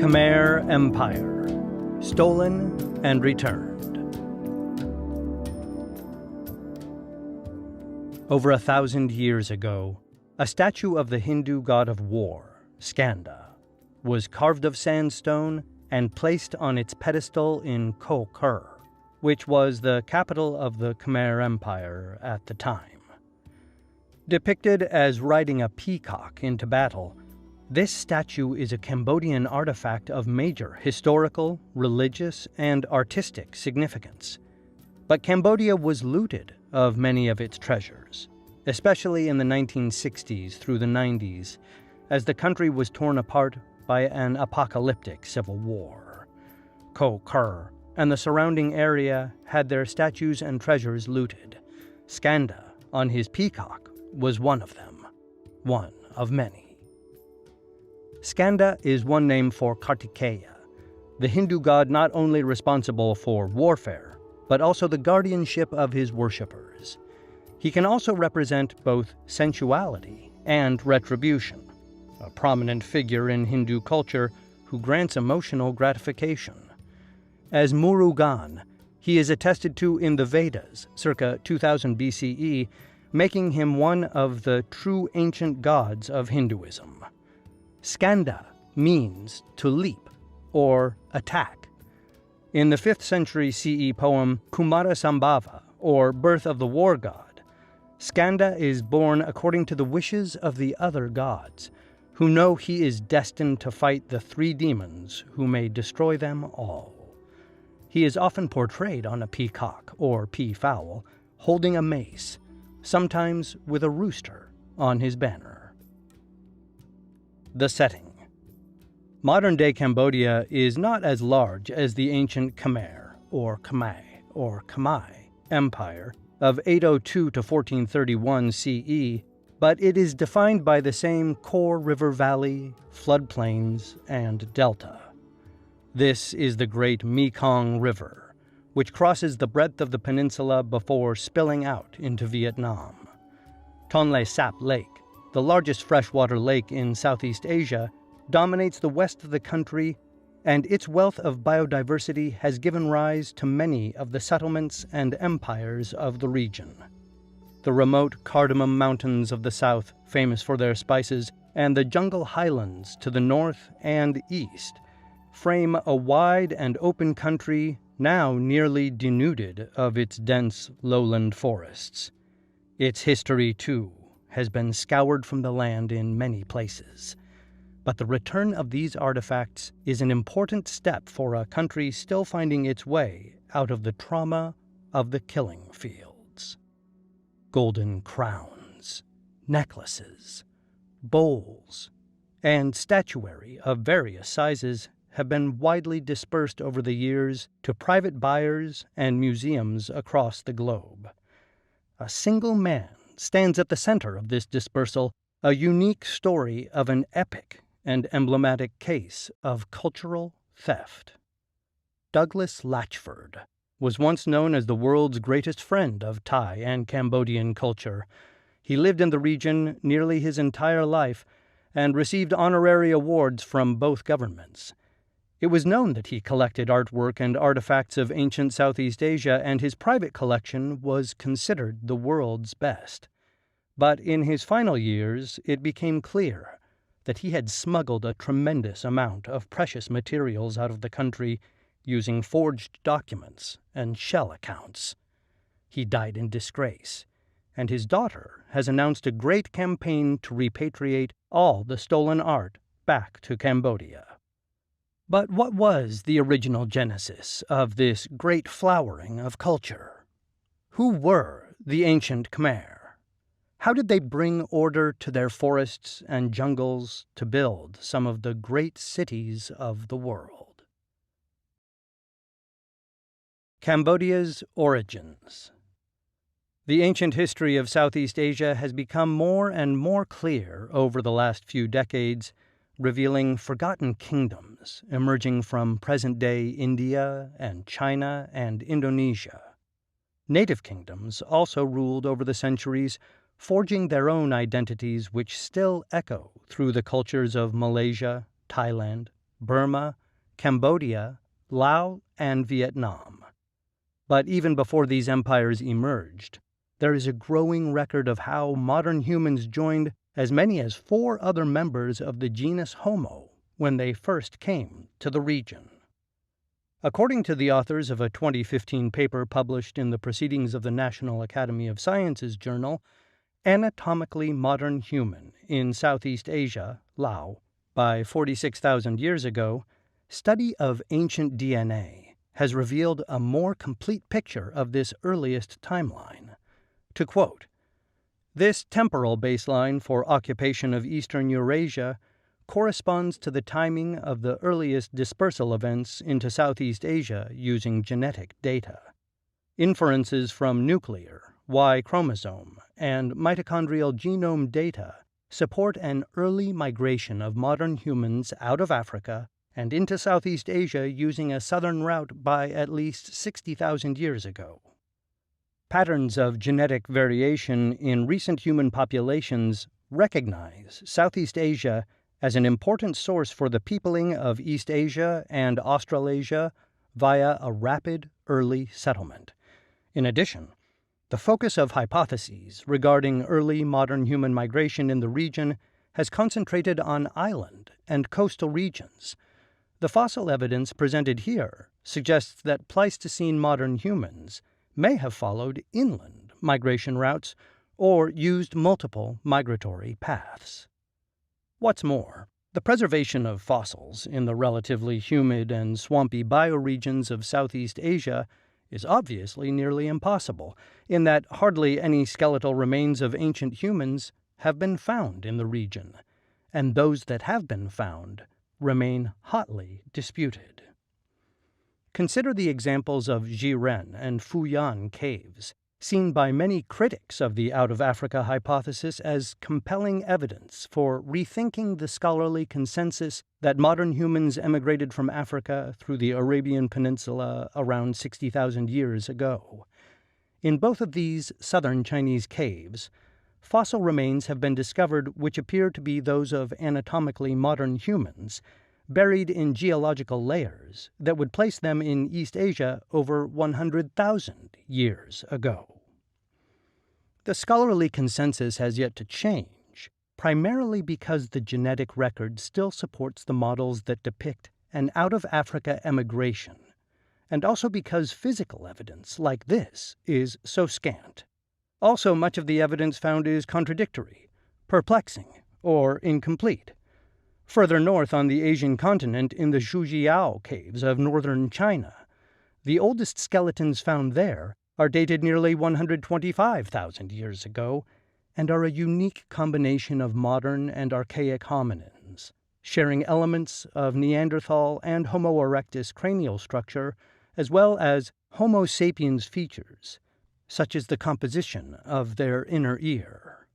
Khmer Empire, stolen and returned. Over 1,000 years ago, a statue of the Hindu god of war, Skanda, was carved of sandstone and placed on its pedestal in Khmer, which was the capital of the Khmer Empire at the time. Depicted as riding a peacock into battle, this statue is a Cambodian artifact of major historical, religious, and artistic significance. But Cambodia was looted of many of its treasures, especially in the 1960s through the 90s, as the country was torn apart by an apocalyptic civil war. Khmer and the surrounding area had their statues and treasures looted. Skanda, on his peacock, was one of them, one of many. Skanda is one name for Kartikeya, the Hindu god not only responsible for warfare, but also the guardianship of his worshippers. He can also represent both sensuality and retribution, a prominent figure in Hindu culture who grants emotional gratification. As Murugan, he is attested to in the Vedas, circa 2000 BCE, making him one of the true ancient gods of Hinduism. Skanda means to leap or attack. In the 5th century CE poem Kumarasambhava, or Birth of the War God, Skanda is born according to the wishes of the other gods, who know he is destined to fight the 3 demons who may destroy them all. He is often portrayed on a peacock or peafowl, holding a mace, sometimes with a rooster on his banner. The setting. Modern-day Cambodia is not as large as the ancient Khmer, or Khmer Empire of 802 to 1431 CE, but it is defined by the same core river valley, floodplains, and delta. This is the great Mekong River, which crosses the breadth of the peninsula before spilling out into Vietnam. Tonle Sap Lake, the largest freshwater lake in Southeast Asia, dominates the west of the country, and its wealth of biodiversity has given rise to many of the settlements and empires of the region. The remote Cardamom Mountains of the south, famous for their spices, and the jungle highlands to the north and east frame a wide and open country now nearly denuded of its dense lowland forests. Its history, too, has been scoured from the land in many places. But the return of these artifacts is an important step for a country still finding its way out of the trauma of the killing fields. Golden crowns, necklaces, bowls, and statuary of various sizes have been widely dispersed over the years to private buyers and museums across the globe. A single man stands at the center of this dispersal, a unique story of an epic and emblematic case of cultural theft. Douglas Latchford was once known as the world's greatest friend of Thai and Cambodian culture. He lived in the region nearly his entire life and received honorary awards from both governments. It was known that he collected artwork and artifacts of ancient Southeast Asia, and his private collection was considered the world's best. But in his final years, it became clear that he had smuggled a tremendous amount of precious materials out of the country using forged documents and shell accounts. He died in disgrace, and his daughter has announced a great campaign to repatriate all the stolen art back to Cambodia. But what was the original genesis of this great flowering of culture? Who were the ancient Khmer? How did they bring order to their forests and jungles to build some of the great cities of the world? Cambodia's origins. The ancient history of Southeast Asia has become more and more clear over the last few decades, revealing forgotten kingdoms emerging from present-day India and China and Indonesia. Native kingdoms also ruled over the centuries, forging their own identities which still echo through the cultures of Malaysia, Thailand, Burma, Cambodia, Laos, and Vietnam. But even before these empires emerged, there is a growing record of how modern humans joined as many as 4 other members of the genus Homo when they first came to the region. According to the authors of a 2015 paper published in the Proceedings of the National Academy of Sciences journal, Anatomically Modern Human in Southeast Asia, Laos, by 46,000 years ago, study of ancient DNA has revealed a more complete picture of this earliest timeline. To quote, "This temporal baseline for occupation of eastern Eurasia corresponds to the timing of the earliest dispersal events into Southeast Asia using genetic data. Inferences from nuclear, Y chromosome, and mitochondrial genome data support an early migration of modern humans out of Africa and into Southeast Asia using a southern route by at least 60,000 years ago. Patterns of genetic variation in recent human populations recognize Southeast Asia as an important source for the peopling of East Asia and Australasia via a rapid early settlement. In addition, the focus of hypotheses regarding early modern human migration in the region has concentrated on island and coastal regions. The fossil evidence presented here suggests that Pleistocene modern humans may have followed inland migration routes or used multiple migratory paths. What's more, the preservation of fossils in the relatively humid and swampy bioregions of Southeast Asia is obviously nearly impossible, in that hardly any skeletal remains of ancient humans have been found in the region, and those that have been found remain hotly disputed. Consider the examples of Jiren and Fuyan caves, seen by many critics of the out-of-Africa hypothesis as compelling evidence for rethinking the scholarly consensus that modern humans emigrated from Africa through the Arabian Peninsula around 60,000 years ago. In both of these southern Chinese caves, fossil remains have been discovered which appear to be those of anatomically modern humans, buried in geological layers that would place them in East Asia over 100,000 years ago. The scholarly consensus has yet to change, primarily because the genetic record still supports the models that depict an out-of-Africa emigration, and also because physical evidence like this is so scant. Also, much of the evidence found is contradictory, perplexing, or incomplete. Further north on the Asian continent, in the Zhujiao caves of northern China, the oldest skeletons found there are dated nearly 125,000 years ago and are a unique combination of modern and archaic hominins, sharing elements of Neanderthal and Homo erectus cranial structure, as well as Homo sapiens features, such as the composition of their inner ear.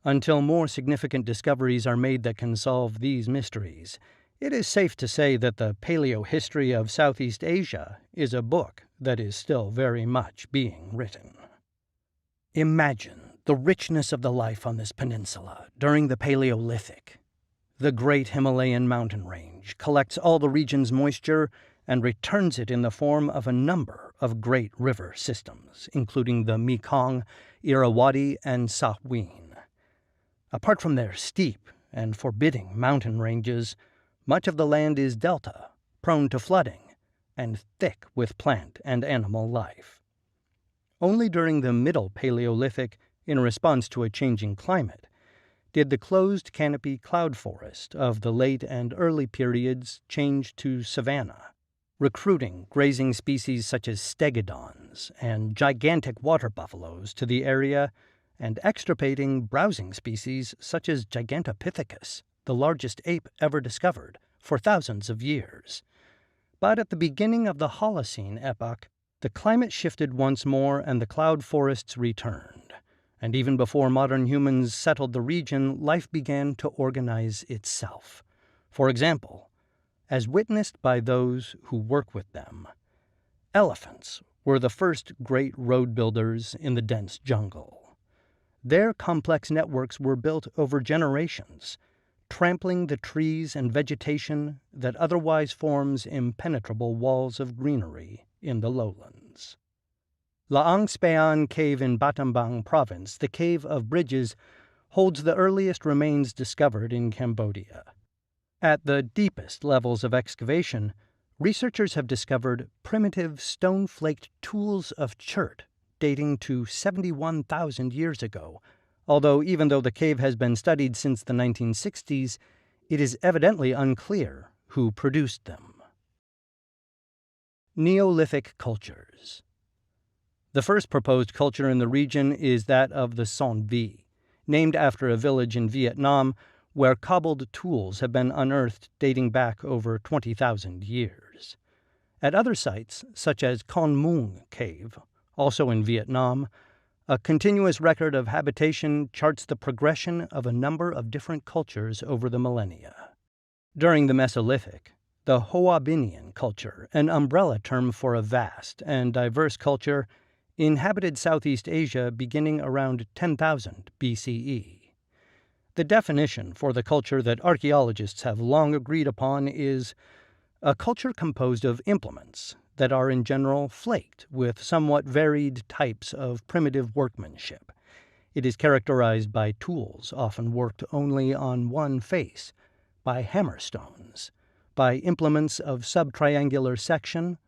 Until more significant discoveries are made that can solve these mysteries, it is safe to say that the paleohistory of Southeast Asia is a book that is still very much being written. Imagine the richness of the life on this peninsula during the Paleolithic. The great Himalayan mountain range collects all the region's moisture and returns it in the form of a number of great river systems, including the Mekong, Irrawaddy, and Salween. Apart from their steep and forbidding mountain ranges, much of the land is delta, prone to flooding, and thick with plant and animal life. Only during the Middle Paleolithic, in response to a changing climate, did the closed canopy cloud forest of the late and early periods change to savanna, recruiting grazing species such as stegodons and gigantic water buffaloes to the area, and extirpating browsing species such as Gigantopithecus, the largest ape ever discovered, for thousands of years. But at the beginning of the Holocene epoch, the climate shifted once more and the cloud forests returned. And even before modern humans settled the region, life began to organize itself. For example, as witnessed by those who work with them, elephants were the first great road builders in the dense jungle. Their complex networks were built over generations, trampling the trees and vegetation that otherwise forms impenetrable walls of greenery in the lowlands. Laang Spean Cave in Battambang Province, the Cave of Bridges, holds the earliest remains discovered in Cambodia. At the deepest levels of excavation, researchers have discovered primitive stone-flaked tools of chert dating to 71,000 years ago, although even though the cave has been studied since the 1960s, it is evidently unclear who produced them. Neolithic cultures. The first proposed culture in the region is that of the Son Vi, named after a village in Vietnam where cobbled tools have been unearthed dating back over 20,000 years. At other sites, such as Con Muong Cave, also in Vietnam, a continuous record of habitation charts the progression of a number of different cultures over the millennia. During the Mesolithic, the Hoa Binian culture, an umbrella term for a vast and diverse culture, inhabited Southeast Asia beginning around 10,000 BCE. The definition for the culture that archaeologists have long agreed upon is a culture composed of implements that are in general flaked with somewhat varied types of primitive workmanship. It is characterized by tools often worked only on one face, by hammerstones, by implements of subtriangular section,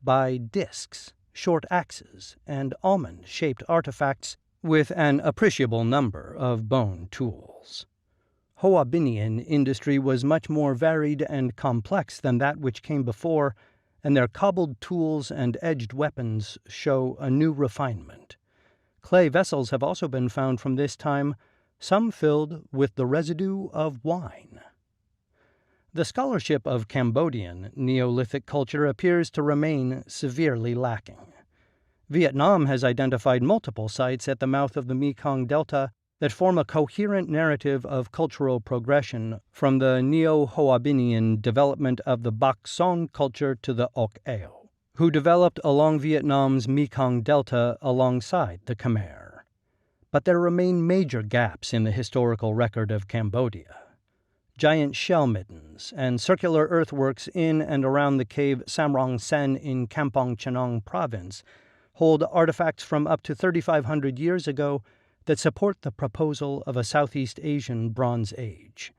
by discs, short axes, and almond-shaped artifacts with an appreciable number of bone tools. Hoa Binian industry was much more varied and complex than that which came before, and their cobbled tools and edged weapons show a new refinement. Clay vessels have also been found from this time, some filled with the residue of wine. The scholarship of Cambodian Neolithic culture appears to remain severely lacking. Vietnam has identified multiple sites at the mouth of the Mekong Delta that form a coherent narrative of cultural progression from the Neo-Hoa Binian development of the Bac Son culture to the Ok Eo, who developed along Vietnam's Mekong Delta alongside the Khmer. But there remain major gaps in the historical record of Cambodia. Giant shell middens and circular earthworks in and around the cave Samrong Sen in Kampong Chenong province hold artifacts from up to 3,500 years ago that support the proposal of a Southeast Asian Bronze Age.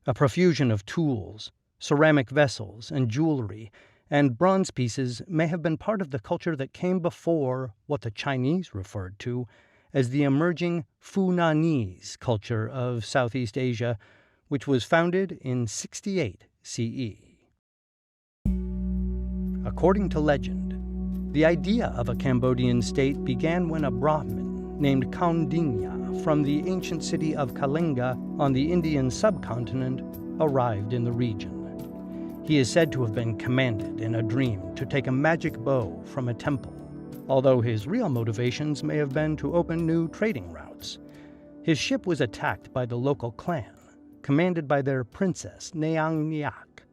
A profusion of tools, ceramic vessels, and jewelry, and bronze pieces may have been part of the culture that came before what the Chinese referred to as the emerging Funanese culture of Southeast Asia, which was founded in 68 CE. According to legend, the idea of a Cambodian state began when a Brahmin named Kaundinya from the ancient city of Kalinga on the Indian subcontinent arrived in the region. He is said to have been commanded in a dream to take a magic bow from a temple, although his real motivations may have been to open new trading routes. His ship was attacked by the local clan, commanded by their princess Neang Nyak.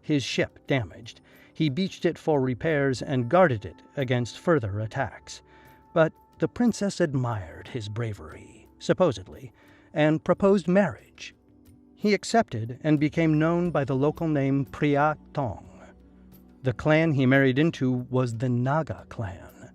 His ship damaged, he beached it for repairs and guarded it against further attacks. But the princess admired his bravery, supposedly, and proposed marriage. He accepted and became known by the local name Priat Tong. The clan he married into was the Naga clan,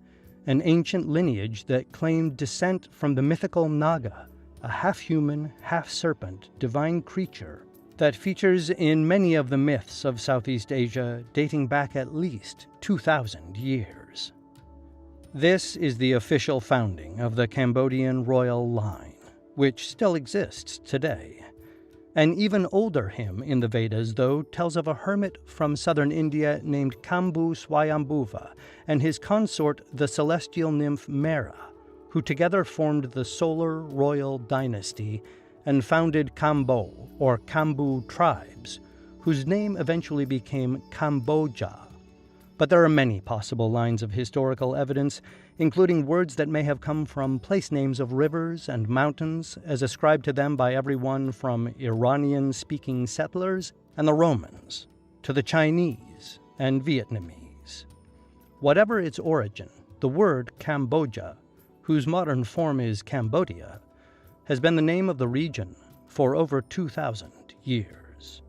an ancient lineage that claimed descent from the mythical Naga, a half-human, half-serpent divine creature that features in many of the myths of Southeast Asia dating back at least 2,000 years. This is the official founding of the Cambodian royal line, which still exists today. An even older hymn in the Vedas, though, tells of a hermit from southern India named Kambu Swayambhuva and his consort, the celestial nymph Mera, who together formed the solar royal dynasty and founded Kambo, or Kambu tribes, whose name eventually became Cambodia. But there are many possible lines of historical evidence, including words that may have come from place names of rivers and mountains, as ascribed to them by everyone from Iranian-speaking settlers and the Romans to the Chinese and Vietnamese. Whatever its origin, the word Cambodia, whose modern form is Cambodia, has been the name of the region for over 2,000 years.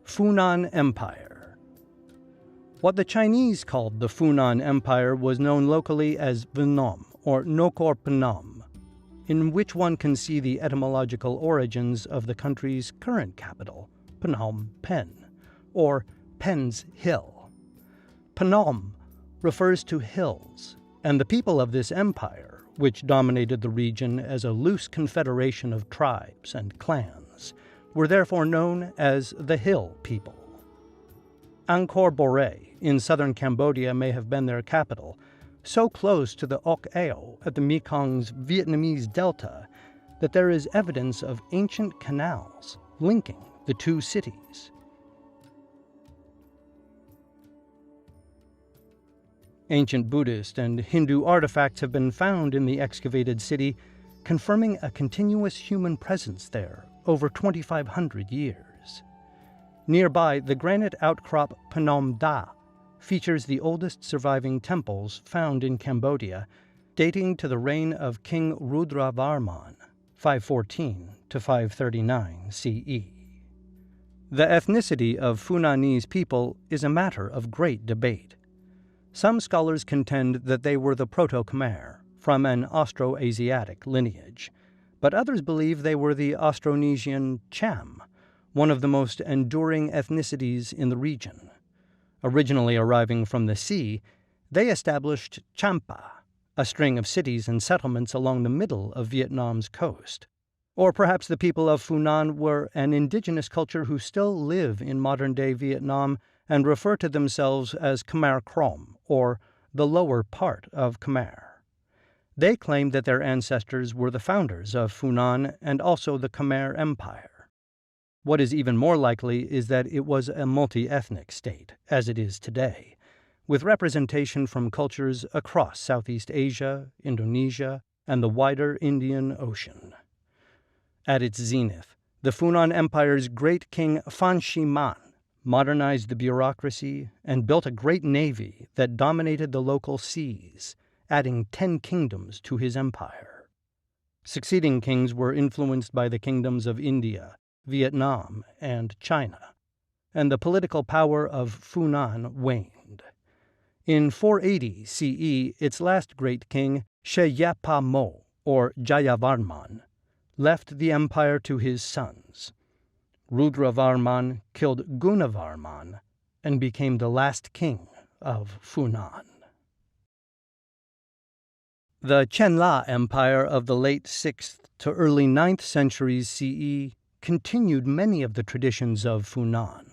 Funan Empire. What the Chinese called the Funan Empire was known locally as Phnom, or Nokor Phnom, in which one can see the etymological origins of the country's current capital, Phnom Penh, or Penn's Hill. Phnom refers to hills, and the people of this empire, which dominated the region as a loose confederation of tribes and clans, were therefore known as the Hill people. Angkor Boré in southern Cambodia may have been their capital, so close to the Ok Ao at the Mekong's Vietnamese delta that there is evidence of ancient canals linking the two cities. Ancient Buddhist and Hindu artifacts have been found in the excavated city, confirming a continuous human presence there over 2,500 years. Nearby, the granite outcrop Phnom Da features the oldest surviving temples found in Cambodia, dating to the reign of King Rudravarman, 514 to 539 CE. The ethnicity of Funanese people is a matter of great debate. Some scholars contend that they were the Proto-Khmer, from an Austroasiatic lineage, but others believe they were the Austronesian Cham, one of the most enduring ethnicities in the region. Originally arriving from the sea, they established Champa, a string of cities and settlements along the middle of Vietnam's coast. Or perhaps the people of Funan were an indigenous culture who still live in modern-day Vietnam and refer to themselves as Khmer Krom, or the lower part of Khmer. They claim that their ancestors were the founders of Funan and also the Khmer Empire. What is even more likely is that it was a multi-ethnic state, as it is today, with representation from cultures across Southeast Asia, Indonesia, and the wider Indian Ocean. At its zenith, the Funan Empire's great king Phan Xi Man modernized the bureaucracy and built a great navy that dominated the local seas, adding 10 kingdoms to his empire. Succeeding kings were influenced by the kingdoms of India, Vietnam, and China, and the political power of Funan waned. In 480 CE, its last great king, Sheyapa Mo, or Jayavarman, left the empire to his sons. Rudravarman killed Gunavarman and became the last king of Funan. The Chenla Empire of the late 6th to early 9th centuries CE continued many of the traditions of Funan.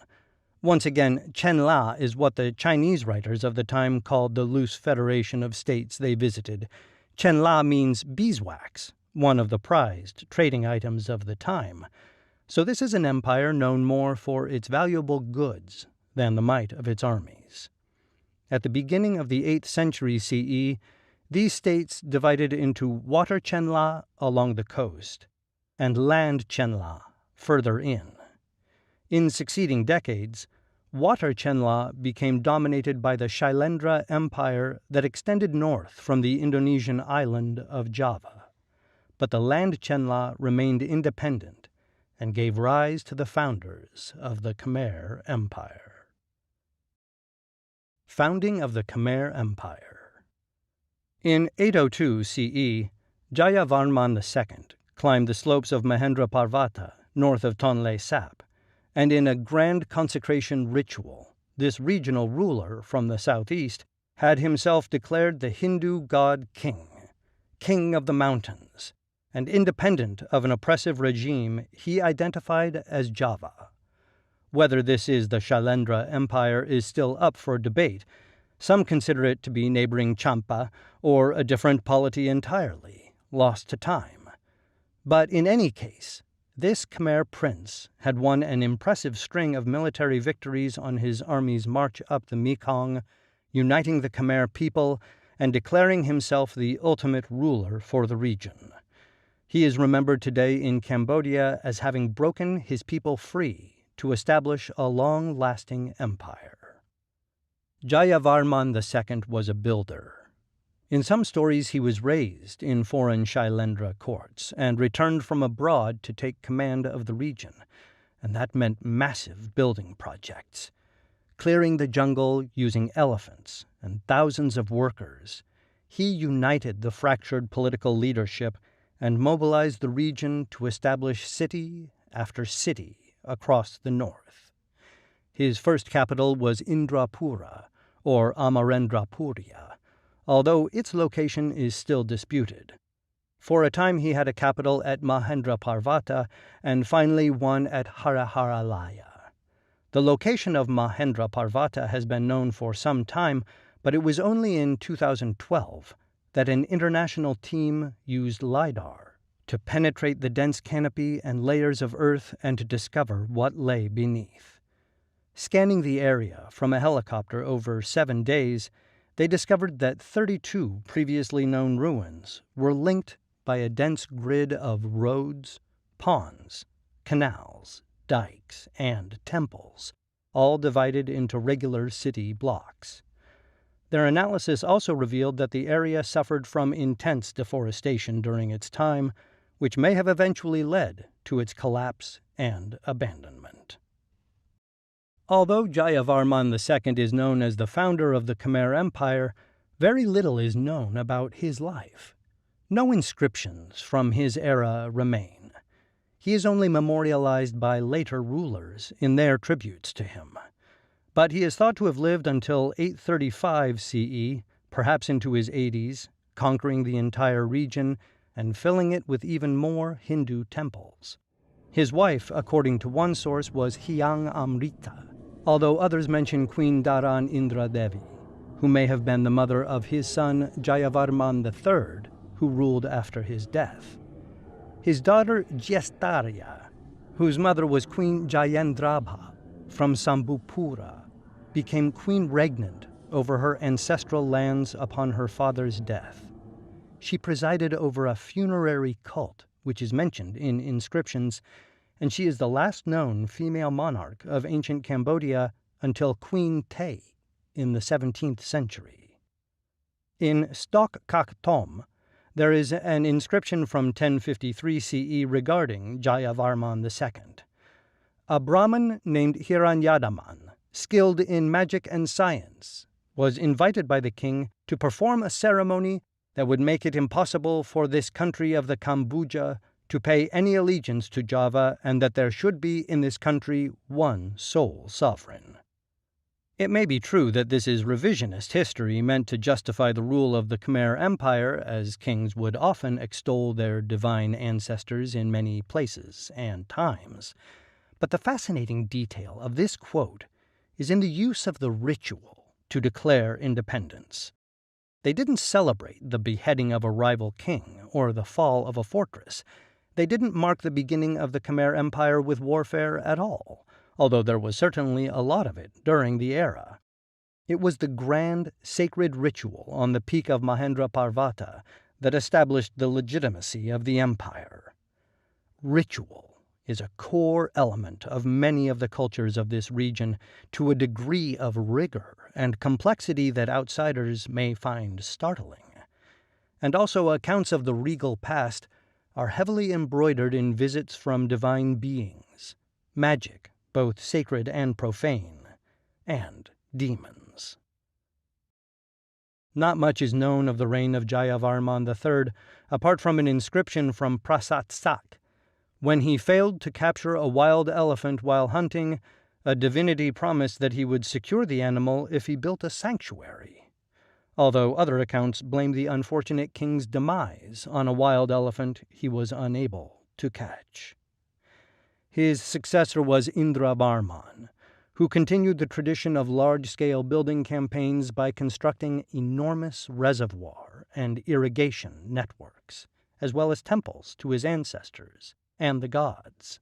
Once again, Chenla is what the Chinese writers of the time called the loose federation of states they visited. Chenla means beeswax, one of the prized trading items of the time. So this is an empire known more for its valuable goods than the might of its armies. At the beginning of the 8th century CE, these states divided into water Chenla along the coast and land Chenla further in. In succeeding decades, water Chenla became dominated by the Shailendra Empire that extended north from the Indonesian island of Java. But the land Chenla remained independent and gave rise to the founders of the Khmer Empire. Founding of the Khmer Empire. In 802 CE, Jayavarman II climbed the slopes of Mahendra Parvata north of Tonle Sap, and in a grand consecration ritual, this regional ruler from the southeast had himself declared the Hindu god king, king of the mountains, and independent of an oppressive regime he identified as Java. Whether this is the Shailendra Empire is still up for debate. Some consider it to be neighboring Champa or a different polity entirely, lost to time. But in any case, this Khmer prince had won an impressive string of military victories on his army's march up the Mekong, uniting the Khmer people and declaring himself the ultimate ruler for the region. He is remembered today in Cambodia as having broken his people free to establish a long-lasting empire. Jayavarman II was a builder. In some stories, he was raised in foreign Shailendra courts and returned from abroad to take command of the region, and that meant massive building projects. Clearing the jungle using elephants and thousands of workers, he united the fractured political leadership and mobilized the region to establish city after city across the north. His first capital was Indrapura, or Amarendrapurya, although its location is still disputed. For a time he had a capital at Mahendraparvata and finally one at Haraharalaya. The location of Mahendraparvata has been known for some time, but it was only in 2012 that an international team used LiDAR to penetrate the dense canopy and layers of earth and to discover what lay beneath. Scanning the area from a helicopter over 7 days, they discovered that 32 previously known ruins were linked by a dense grid of roads, ponds, canals, dikes, and temples, all divided into regular city blocks. Their analysis also revealed that the area suffered from intense deforestation during its time, which may have eventually led to its collapse and abandonment. Although Jayavarman II is known as the founder of the Khmer Empire, very little is known about his life. No inscriptions from his era remain. He is only memorialized by later rulers in their tributes to him. But he is thought to have lived until 835 CE, perhaps into his 80s, conquering the entire region and filling it with even more Hindu temples. His wife, according to one source, was Hyang Amrita, although others mention Queen Dharan Indra Devi, who may have been the mother of his son Jayavarman III, who ruled after his death. His daughter Jyestarya, whose mother was Queen Jayendrabha from Sambupura, became queen regnant over her ancestral lands upon her father's death. She presided over a funerary cult, which is mentioned in inscriptions, and she is the last known female monarch of ancient Cambodia until Queen Tay in the 17th century. In Stok Kak Tom, there is an inscription from 1053 CE regarding Jayavarman II. A Brahmin named Hiranyadaman, skilled in magic and science, was invited by the king to perform a ceremony that would make it impossible for this country of the Kambuja to pay any allegiance to Java, and that there should be in this country one sole sovereign. It may be true that this is revisionist history meant to justify the rule of the Khmer Empire, as kings would often extol their divine ancestors in many places and times. But the fascinating detail of this quote is in the use of the ritual to declare independence. They didn't celebrate the beheading of a rival king or the fall of a fortress. They didn't mark the beginning of the Khmer Empire with warfare at all, although there was certainly a lot of it during the era. It was the grand, sacred ritual on the peak of Mahendraparvata that established the legitimacy of the empire. Ritual is a core element of many of the cultures of this region to a degree of rigor and complexity that outsiders may find startling. And also accounts of the regal past are heavily embroidered in visits from divine beings, magic, both sacred and profane, and demons. Not much is known of the reign of Jayavarman III, apart from an inscription from Prasat Sak. When he failed to capture a wild elephant while hunting, a divinity promised that he would secure the animal if he built a sanctuary, although other accounts blame the unfortunate king's demise on a wild elephant he was unable to catch. His successor was Indravarman, who continued the tradition of large-scale building campaigns by constructing enormous reservoir and irrigation networks, as well as temples to his ancestors and the gods.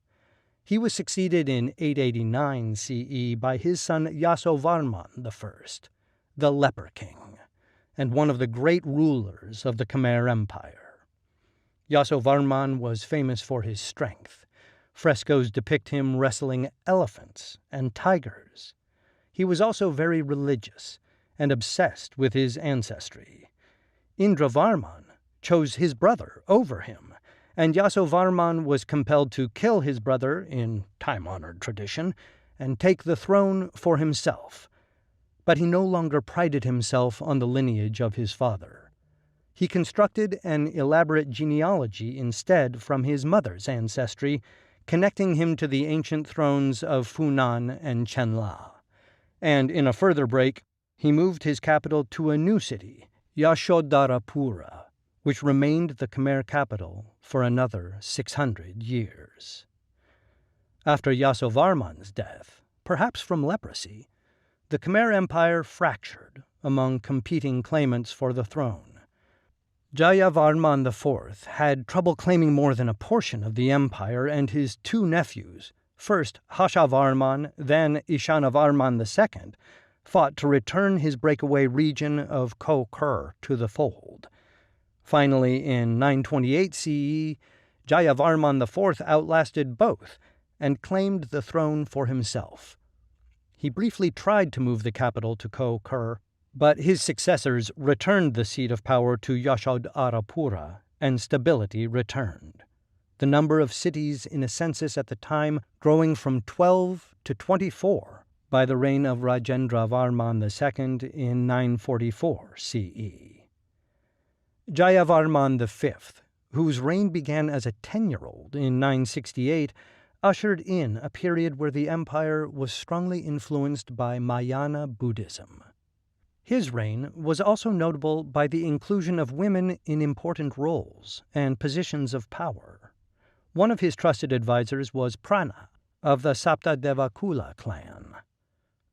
He was succeeded in 889 CE by his son Yasovarman I, the Leper King, and one of the great rulers of the Khmer Empire. Yasovarman was famous for his strength. Frescoes depict him wrestling elephants and tigers. He was also very religious and obsessed with his ancestry. Indravarman chose his brother over him, and Yasovarman was compelled to kill his brother in time-honored tradition and take the throne for himself. But he no longer prided himself on the lineage of his father. He constructed an elaborate genealogy instead from his mother's ancestry, connecting him to the ancient thrones of Funan and Chenla. And in a further break, he moved his capital to a new city, Yashodharapura, which remained the Khmer capital for another 600 years. After Yasovarman's death, perhaps from leprosy, the Khmer Empire fractured among competing claimants for the throne. Jayavarman IV had trouble claiming more than a portion of the empire, and his two nephews, first Hashavarman, then Ishanavarman II, fought to return his breakaway region of Khmer to the fold. Finally, in 928 CE, Jayavarman IV outlasted both and claimed the throne for himself. He briefly tried to move the capital to Khmer, but his successors returned the seat of power to Yashodharapura, and stability returned. The number of cities in a census at the time growing from 12 to 24 by the reign of Rajendravarman II in 944 CE. Jayavarman V, whose reign began as a 10-year-old in 968, ushered in a period where the empire was strongly influenced by Mahayana Buddhism. His reign was also notable by the inclusion of women in important roles and positions of power. One of his trusted advisors was Prana of the Saptadevakula clan.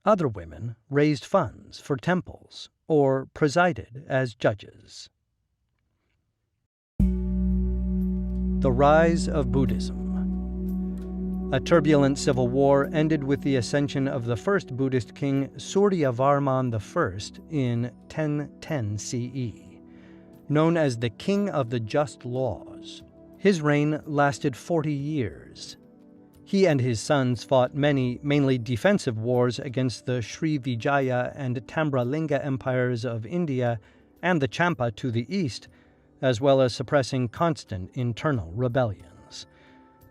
Other women raised funds for temples or presided as judges. The rise of Buddhism. A turbulent civil war ended with the ascension of the first Buddhist king Suryavarman I in 1010 CE. Known as the King of the Just Laws, his reign lasted 40 years. He and his sons fought many, mainly defensive wars against the Sri Vijaya and Tambralinga empires of India and the Champa to the east, as well as suppressing constant internal rebellions.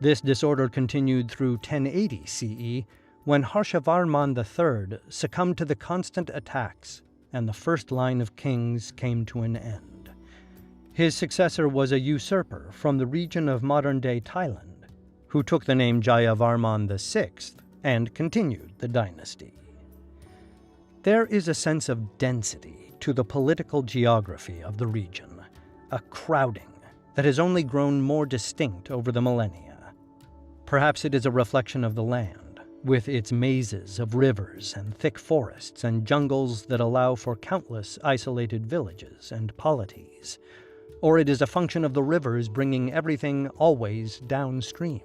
This disorder continued through 1080 CE, when Harshavarman III succumbed to the constant attacks, and the first line of kings came to an end. His successor was a usurper from the region of modern-day Thailand, who took the name Jayavarman VI and continued the dynasty. There is a sense of density to the political geography of the region, a crowding that has only grown more distinct over the millennia. Perhaps it is a reflection of the land, with its mazes of rivers and thick forests and jungles that allow for countless isolated villages and polities. Or it is a function of the rivers bringing everything always downstream.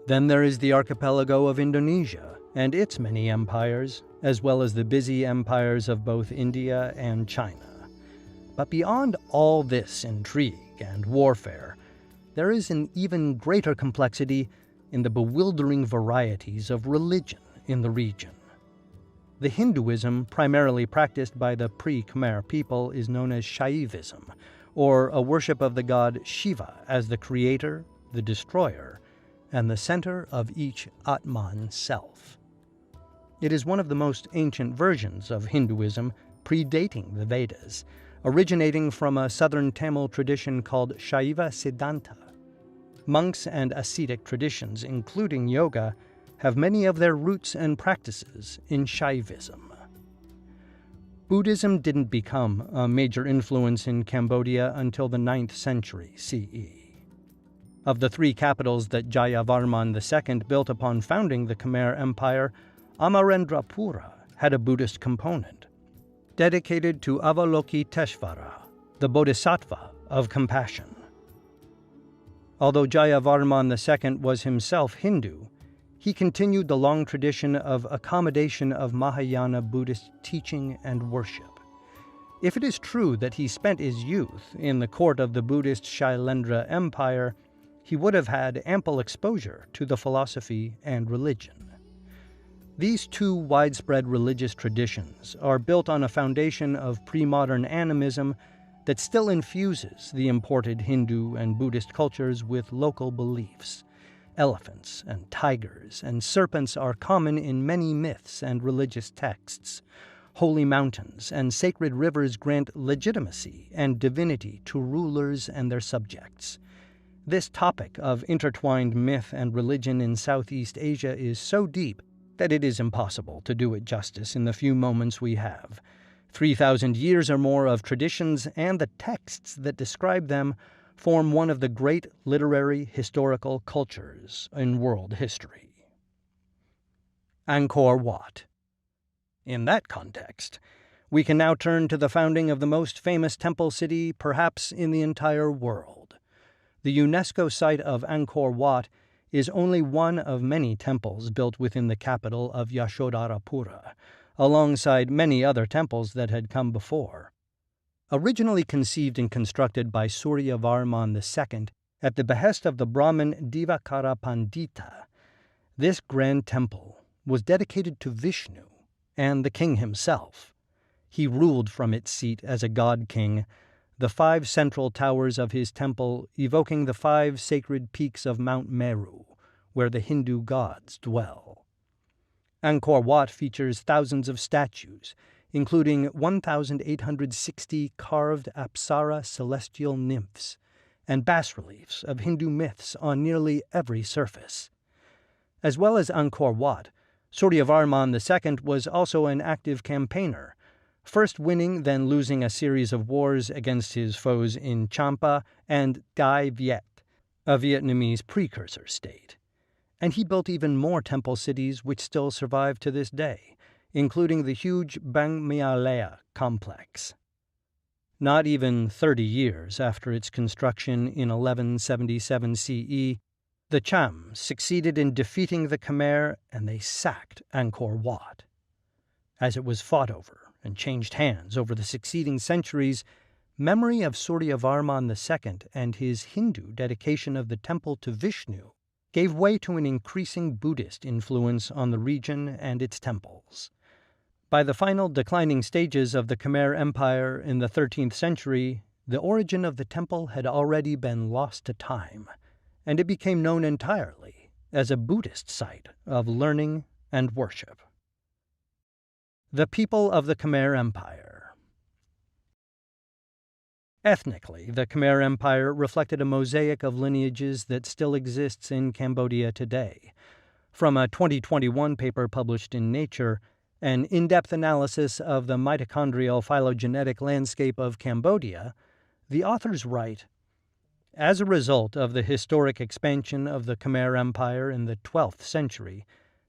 Then there is the archipelago of Indonesia and its many empires, as well as the busy empires of both India and China. But beyond all this intrigue and warfare, there is an even greater complexity in the bewildering varieties of religion in the region. The Hinduism primarily practiced by the pre-Khmer people is known as Shaivism, or a worship of the god Shiva as the creator, the destroyer, and the center of each Atman self. It is one of the most ancient versions of Hinduism, predating the Vedas, originating from a southern Tamil tradition called Shaiva Siddhanta. Monks and ascetic traditions, including yoga, have many of their roots and practices in Shaivism. Buddhism didn't become a major influence in Cambodia until the 9th century CE. Of the three capitals that Jayavarman II built upon founding the Khmer Empire, Amarendrapura had a Buddhist component, dedicated to Avalokiteshvara, the Bodhisattva of compassion. Although Jayavarman II was himself Hindu, he continued the long tradition of accommodation of Mahayana Buddhist teaching and worship. If it is true that he spent his youth in the court of the Buddhist Shailendra Empire, he would have had ample exposure to the philosophy and religion. These two widespread religious traditions are built on a foundation of pre-modern animism that still infuses the imported Hindu and Buddhist cultures with local beliefs. Elephants and tigers and serpents are common in many myths and religious texts. Holy mountains and sacred rivers grant legitimacy and divinity to rulers and their subjects. This topic of intertwined myth and religion in Southeast Asia is so deep that it is impossible to do it justice in the few moments we have. 3,000 years or more of traditions and the texts that describe them form one of the great literary historical cultures in world history. Angkor Wat. In that context, we can now turn to the founding of the most famous temple city perhaps in the entire world. The UNESCO site of Angkor Wat is only one of many temples built within the capital of Yashodharapura, alongside many other temples that had come before. Originally conceived and constructed by Suryavarman II at the behest of the Brahmin Divakara Pandita, this grand temple was dedicated to Vishnu and the king himself. He ruled from its seat as a god-king, the 5 central towers of his temple evoking the 5 sacred peaks of Mount Meru, where the Hindu gods dwell. Angkor Wat features thousands of statues, including 1,860 carved Apsara celestial nymphs and bas-reliefs of Hindu myths on nearly every surface. As well as Angkor Wat, Suryavarman II was also an active campaigner, first winning then losing a series of wars against his foes in Champa and Dai Viet, a Vietnamese precursor state. And he built even more temple cities which still survive to this day, including the huge Bang Mialea complex. Not even 30 years after its construction in 1177 CE, the Cham succeeded in defeating the Khmer and they sacked Angkor Wat. As it was fought over and changed hands over the succeeding centuries, memory of Suryavarman II and his Hindu dedication of the temple to Vishnu gave way to an increasing Buddhist influence on the region and its temples. By the final declining stages of the Khmer Empire in the 13th century, the origin of the temple had already been lost to time, and it became known entirely as a Buddhist site of learning and worship. The people of the Khmer Empire. Ethnically, the Khmer Empire reflected a mosaic of lineages that still exists in Cambodia today. From a 2021 paper published in Nature, an in-depth analysis of the mitochondrial phylogenetic landscape of Cambodia, the authors write, as a result of the historic expansion of the Khmer Empire in the 12th century,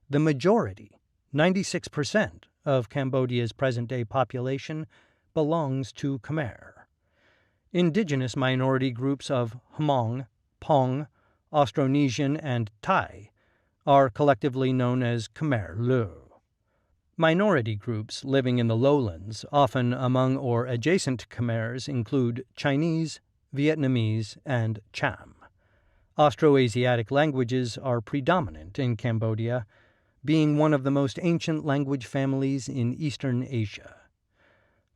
the majority, 96%, of Cambodia's present-day population belongs to Khmer. Indigenous minority groups of Hmong, Pong, Austronesian, and Thai are collectively known as Khmer Leu. Minority groups living in the lowlands, often among or adjacent to Khmers, include Chinese, Vietnamese, and Cham. Austroasiatic languages are predominant in Cambodia, being one of the most ancient language families in Eastern Asia.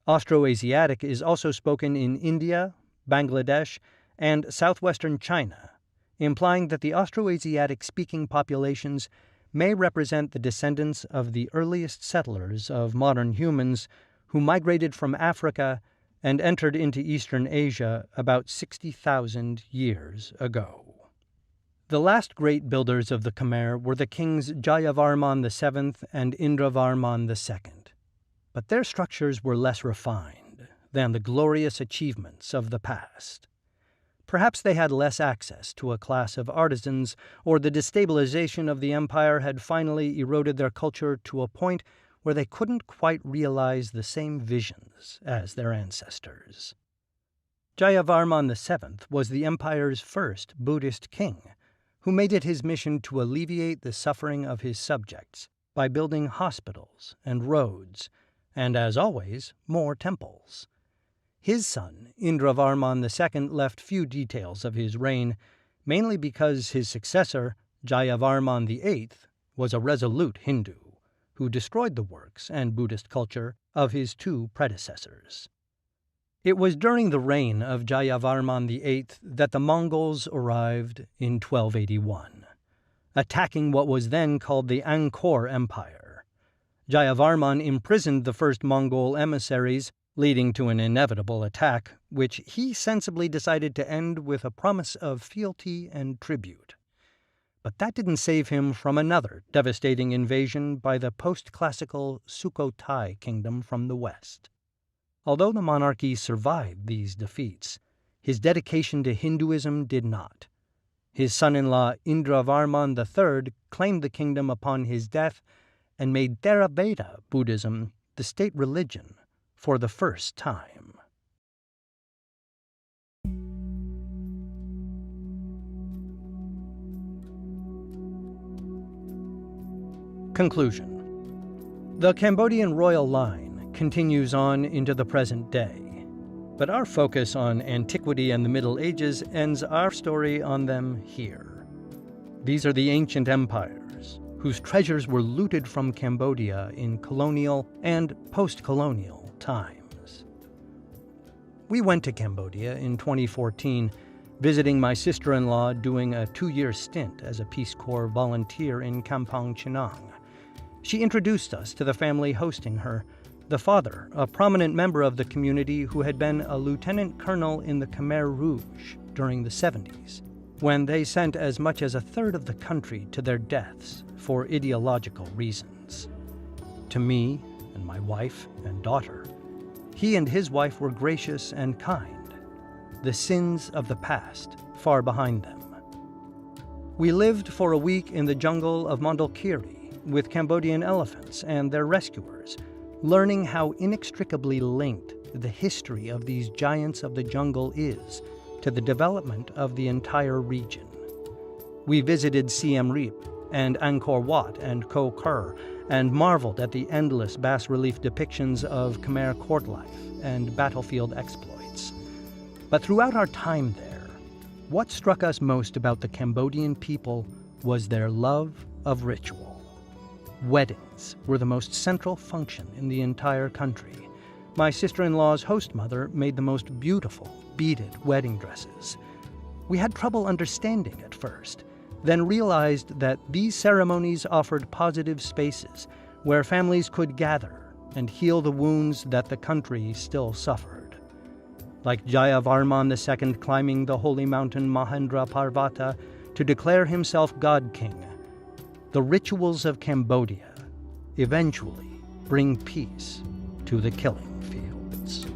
Austroasiatic is also spoken in India, Bangladesh, and southwestern China, implying that the Austroasiatic-speaking populations may represent the descendants of the earliest settlers of modern humans who migrated from Africa and entered into Eastern Asia about 60,000 years ago. The last great builders of the Khmer were the kings Jayavarman VII and Indravarman II, but their structures were less refined than the glorious achievements of the past. Perhaps they had less access to a class of artisans, or the destabilization of the empire had finally eroded their culture to a point where they couldn't quite realize the same visions as their ancestors. Jayavarman VII was the empire's first Buddhist king, who made it his mission to alleviate the suffering of his subjects by building hospitals and roads, and, as always, more temples. His son, Indravarman II, left few details of his reign, mainly because his successor, Jayavarman VIII, was a resolute Hindu, who destroyed the works and Buddhist culture of his 2 predecessors. It was during the reign of Jayavarman VIII that the Mongols arrived in 1281, attacking what was then called the Angkor Empire. Jayavarman imprisoned the first Mongol emissaries, leading to an inevitable attack, which he sensibly decided to end with a promise of fealty and tribute. But that didn't save him from another devastating invasion by the post-classical Sukhothai kingdom from the west. Although the monarchy survived these defeats, his dedication to Hinduism did not. His son-in-law Indravarman III claimed the kingdom upon his death and made Theravada Buddhism the state religion for the first time. Conclusion. The Cambodian royal line continues on into the present day, but our focus on antiquity and the Middle Ages ends our story on them here. These are the ancient empires whose treasures were looted from Cambodia in colonial and post-colonial times. We went to Cambodia in 2014, visiting my sister-in-law doing a 2-year stint as a Peace Corps volunteer in Kampong Chinang. She introduced us to the family hosting her, the father, a prominent member of the community who had been a lieutenant colonel in the Khmer Rouge during the 70s, when they sent as much as a third of the country to their deaths for ideological reasons. To me and my wife and daughter, he and his wife were gracious and kind, the sins of the past far behind them. We lived for a week in the jungle of Mondulkiri with Cambodian elephants and their rescuers, learning how inextricably linked the history of these giants of the jungle is to the development of the entire region. We visited Siem Reap and Angkor Wat and Ko Ker and marveled at the endless bas-relief depictions of Khmer court life and battlefield exploits. But throughout our time there, what struck us most about the Cambodian people was their love of ritual. Weddings were the most central function in the entire country. My sister-in-law's host mother made the most beautiful, beaded wedding dresses. We had trouble understanding at first, then realized that these ceremonies offered positive spaces where families could gather and heal the wounds that the country still suffered. Like Jayavarman II climbing the holy mountain Mahendra Parvata to declare himself God-King, the rituals of Cambodia eventually bring peace to the killing fields.